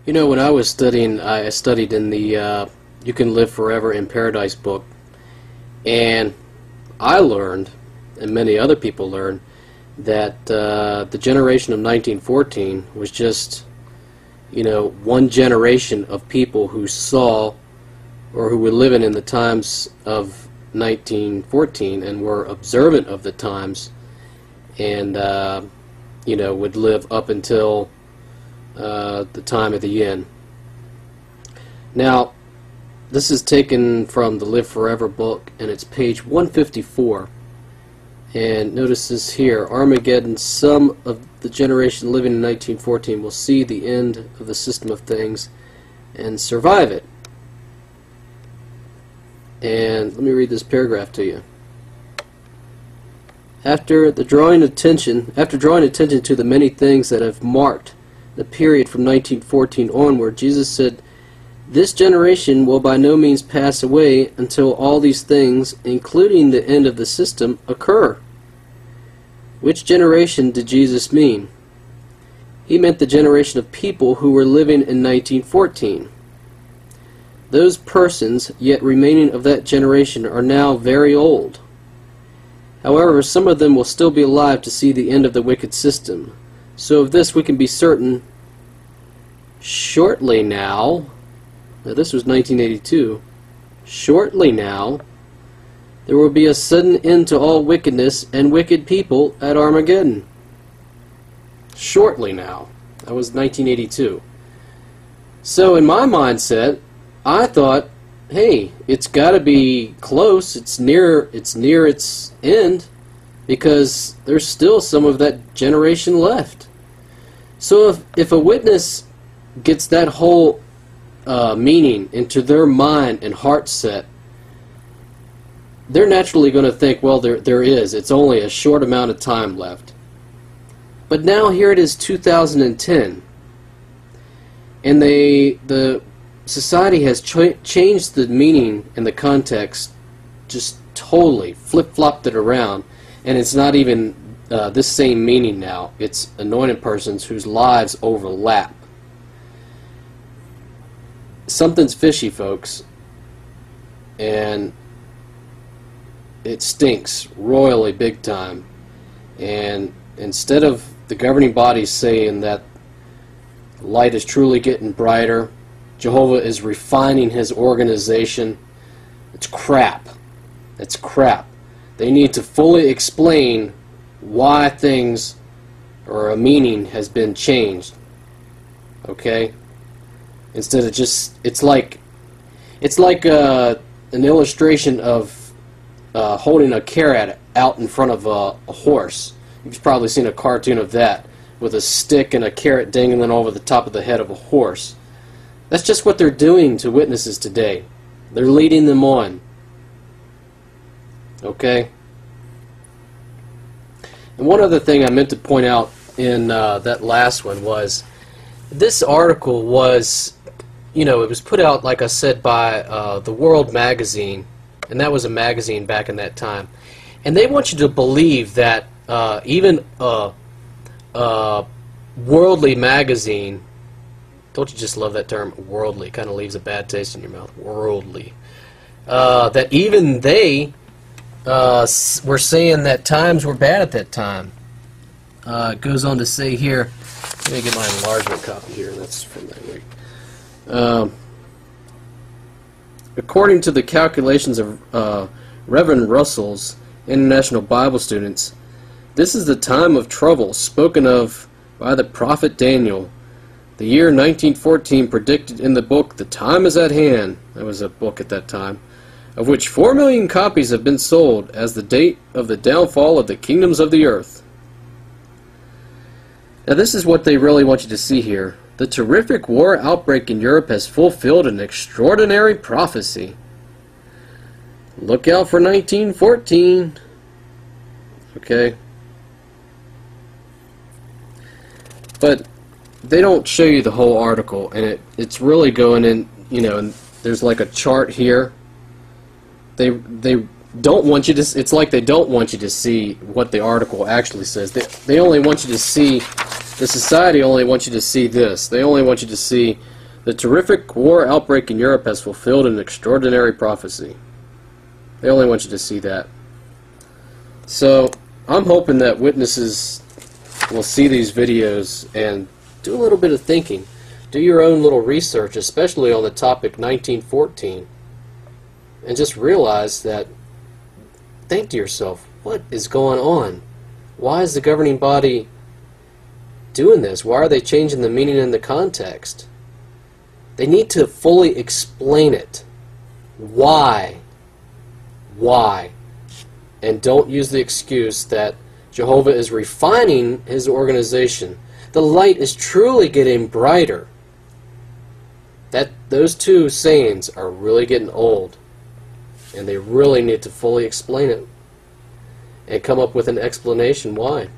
You know, when I was studying, I studied in the You Can Live Forever in Paradise book, and I learned, and many other people learned, that the generation of 1914 was just, you know, one generation of people who saw, or who were living in the times of 1914 and were observant of the times, and you know, would live up until the time of the end. Now, this is taken from the Live Forever book, and it's page 154. And notice this here: Armageddon, some of the generation living in 1914 will see the end of the system of things and survive it. And let me read this paragraph to you. After drawing attention to the many things that have marked the period from 1914 onward, Jesus said, "This generation will by no means pass away until all these things, including the end of the system, occur." Which generation did Jesus mean? He meant the generation of people who were living in 1914. Those persons yet remaining of that generation are now very old. However, some of them will still be alive to see the end of the wicked system. So of this we can be certain: shortly now this was 1982, shortly now, there will be a sudden end to all wickedness and wicked people at Armageddon. Shortly now. That was 1982. So in my mindset, I thought, hey, it's got to be close. It's near its end, because there's still some of that generation left. So if a witness gets that whole meaning into their mind and heart set, they're naturally going to think, well, it's only a short amount of time left. But now here it is 2010, and the society has changed the meaning and the context, just totally flip-flopped it around, and it's not even this same meaning now. It's anointed persons whose lives overlap. Something's fishy, folks, and it stinks royally big time. And instead of the governing bodies saying that light is truly getting brighter, Jehovah is refining his organization, it's crap. It's crap. They need to fully explain why things, or a meaning, has been changed. Okay? Instead of just, it's like an illustration of holding a carrot out in front of a horse. You've probably seen a cartoon of that, with a stick and a carrot dangling over the top of the head of a horse. That's just what they're doing to witnesses today. They're leading them on. Okay? And one other thing I meant to point out in that last one was, this article was, you know, it was put out, like I said, by the World magazine, and that was a magazine back in that time. And they want you to believe that even a worldly magazine, don't you just love that term, worldly? Kind of leaves a bad taste in your mouth, worldly. That even they were saying that times were bad at that time. It goes on to say here, let me get my enlargement copy here, that's from that week. According to the calculations of Reverend Russell's International Bible Students, this is the time of trouble spoken of by the prophet Daniel. The year 1914 predicted in the book, "The Time is at Hand," that was a book at that time, of which 4 million copies have been sold, as the date of the downfall of the kingdoms of the earth. Now this is what they really want you to see here. The terrific war outbreak in Europe has fulfilled an extraordinary prophecy. Look out for 1914. Okay? But they don't show you the whole article, and it's really going in, you know, and there's like a chart here. They don't want you to, it's like they don't want you to see what the article actually says. They only want you to see, the society only wants you to see this. They only want you to see The terrific war outbreak in Europe has fulfilled an extraordinary prophecy. They only want you to see that. So, I'm hoping that witnesses will see these videos and do a little bit of thinking. Do your own little research, especially on the topic 1914. And just realize that, think to yourself, what is going on? Why is the governing body doing this? Why are they changing the meaning and the context? They need to fully explain it. Why? Why? And don't use the excuse that Jehovah is refining his organization. The light is truly getting brighter. Those two sayings are really getting old. And they really need to fully explain it and come up with an explanation why.